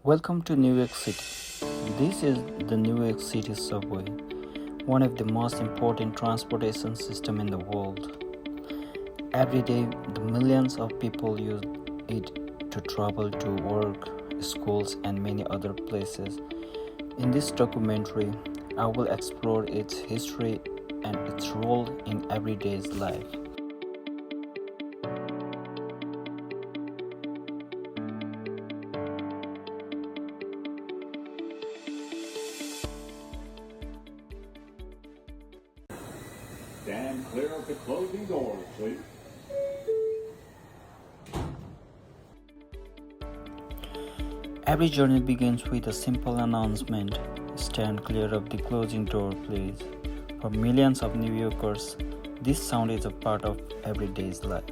Welcome to New York City. This is the New York City subway, one of the most important transportation systems in the world. Every day, the millions of people use it to travel to work, schools, and many other places. In this documentary, I will explore its history and its role in everyday's life. Stand clear of the closing doors, please. Every journey begins with a simple announcement: stand clear of the closing door, please. For millions of New Yorkers, this sound is a part of everyday's life.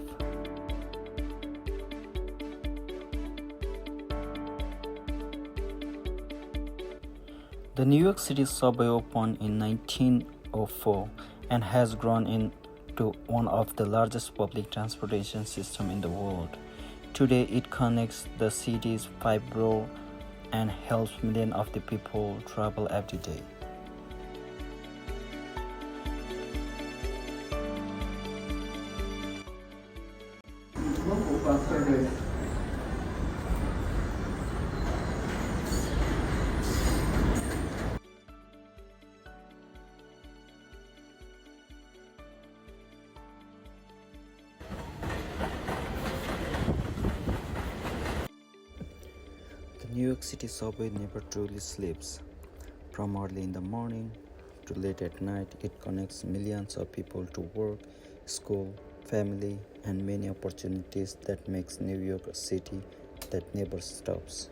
The New York City subway opened in 1904 and has grown into one of the largest public transportation systems in the world. Today, it connects the city's 5 boroughs and helps millions of the people travel every day. The New York City subway never truly sleeps. From early in the morning to late at night, it connects millions of people to work, school, family, and many opportunities that makes New York a city that never stops.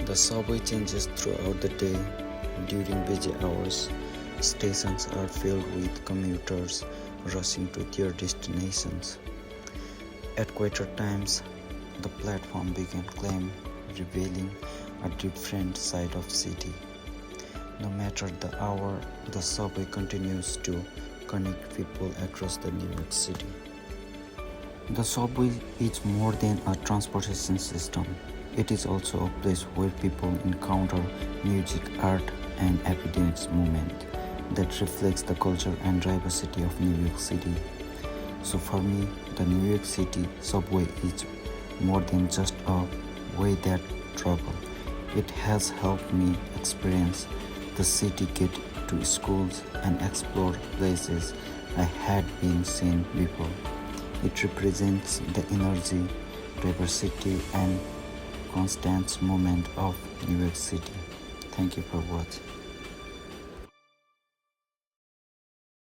The subway changes throughout the day. During busy hours, stations are filled with commuters rushing to their destinations. At quieter times, the platform begins climb, revealing a different side of city. No matter the hour, the subway continues to connect people across the New York City. The subway is more than a transportation system. It is also a place where people encounter music, art, and everyday movement that reflects the culture and diversity of New York City. So for me, the New York City subway is more than just a way that travel. It has helped me experience the city, get to schools, and explore places I had been seen before. It represents the energy, diversity, and constant movement of New York City. Thank you for watching.